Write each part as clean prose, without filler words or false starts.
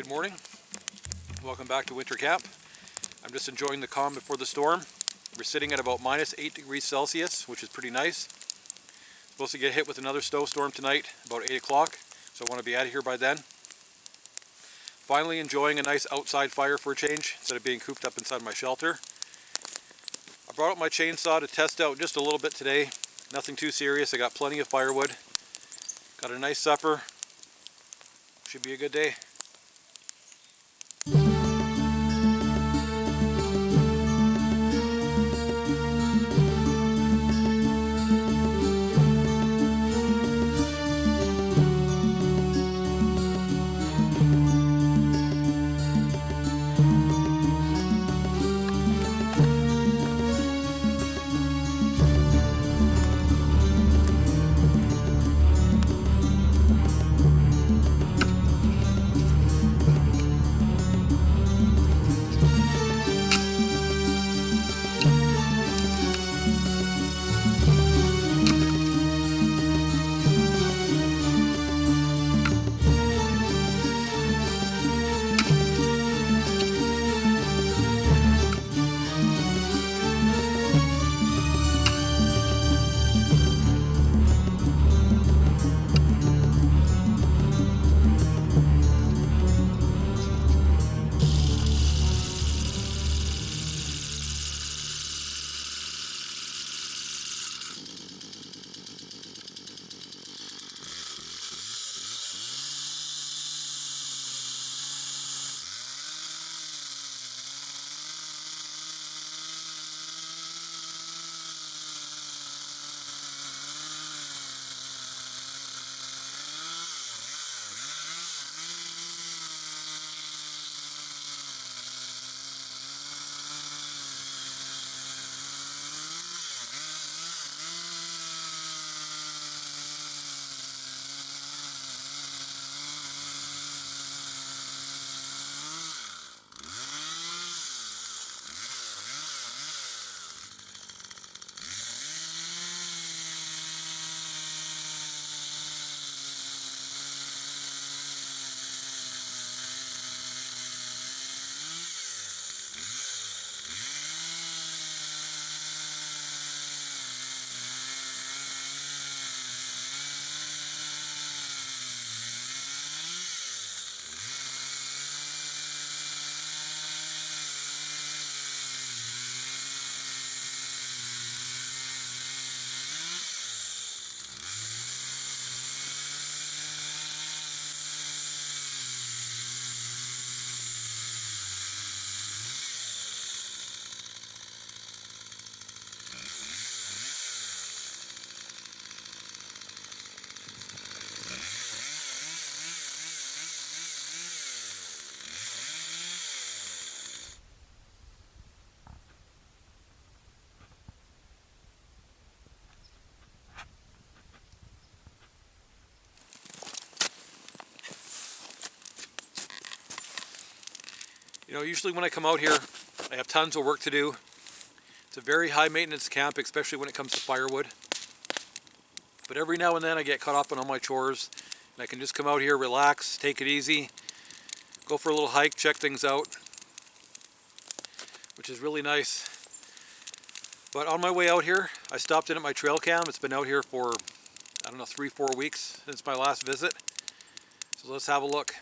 Good morning. Welcome back to winter camp. I'm just enjoying the calm before the storm. We're sitting at about -8 degrees Celsius, which is pretty nice. Supposed to get hit with another snowstorm tonight about 8 o'clock, so I want to be out of here by then. Finally enjoying a nice outside fire for a change instead of being cooped up inside my shelter. I brought out my chainsaw to test out just a little bit today. Nothing too serious. I got plenty of firewood. Got a nice supper. Should be a good day. You know, usually when I come out here, I have tons of work to do. It's a very high maintenance camp, especially when it comes to firewood. But every now and then I get caught up on all my chores, and I can just come out here, relax, take it easy, go for a little hike, check things out, which is really nice. But on my way out here, I stopped in at my trail cam. It's been out here for, I don't know, 3-4 weeks since my last visit. So let's have a look.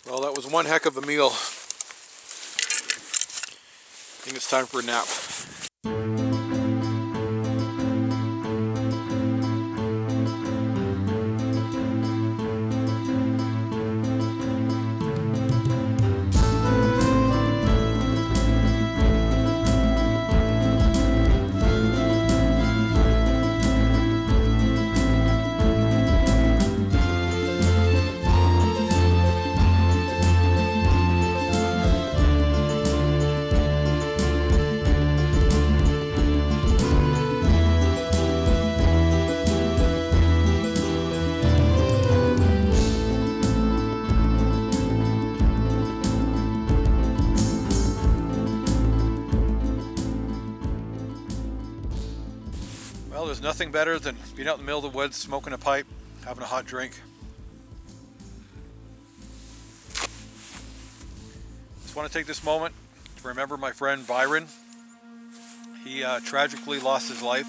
Well, that was one heck of a meal. I think it's time for a nap. Well, there's nothing better than being out in the middle of the woods, smoking a pipe, having a hot drink. Just want to take this moment to remember my friend Byron. He tragically lost his life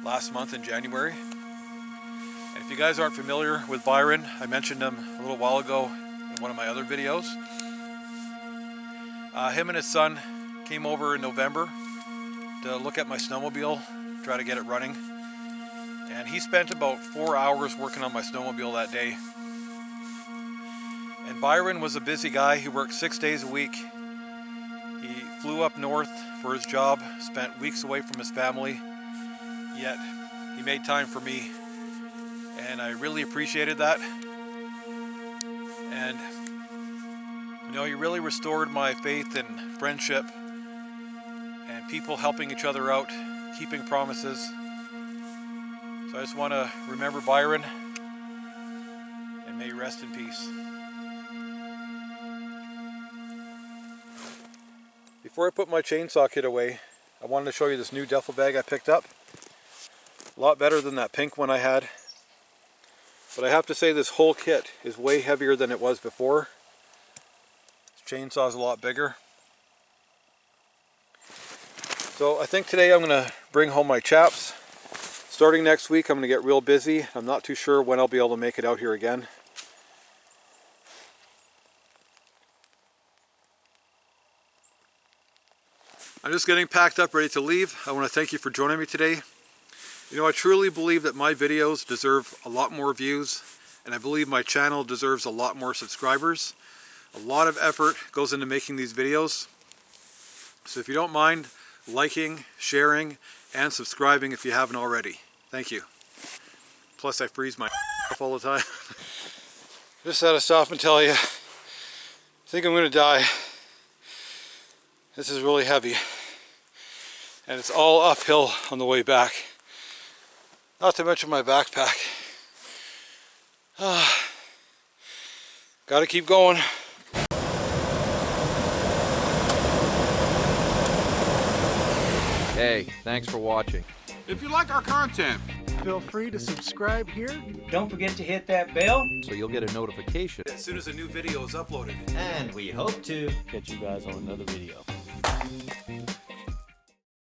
last month in January. And if you guys aren't familiar with Byron, I mentioned him a little while ago in one of my other videos. Him and his son came over in November to look at my snowmobile, try to get it running. And he spent about 4 hours working on my snowmobile that day. And Byron was a busy guy. He worked 6 days a week. He flew up north for his job, spent weeks away from his family, yet he made time for me. And I really appreciated that. And you know, he really restored my faith in friendship and people helping each other out, keeping promises. So I just want to remember Byron, and may he rest in peace. Before I put my chainsaw kit away, I wanted to show you this new duffel bag I picked up. A lot better than that pink one I had. But I have to say this whole kit is way heavier than it was before. This chainsaw is a lot bigger. So I think today I'm going to bring home my chaps. Starting next week I'm going to get real busy. I'm not too sure when I'll be able to make it out here again. I'm just getting packed up, ready to leave. I want to thank you for joining me today. You know, I truly believe that my videos deserve a lot more views, and I believe my channel deserves a lot more subscribers. A lot of effort goes into making these videos. So if you don't mind liking, sharing, and subscribing if you haven't already. Thank you. Plus I freeze my all the time. Just had to stop and tell you, I think I'm going to die. This is really heavy. And it's all uphill on the way back. Not to mention my backpack. Gotta keep going. Hey, thanks for watching. If you like our content, feel free to subscribe here. Don't forget to hit that bell. So you'll get a notification As soon as a new video is uploaded. And we hope to Catch you guys on another video.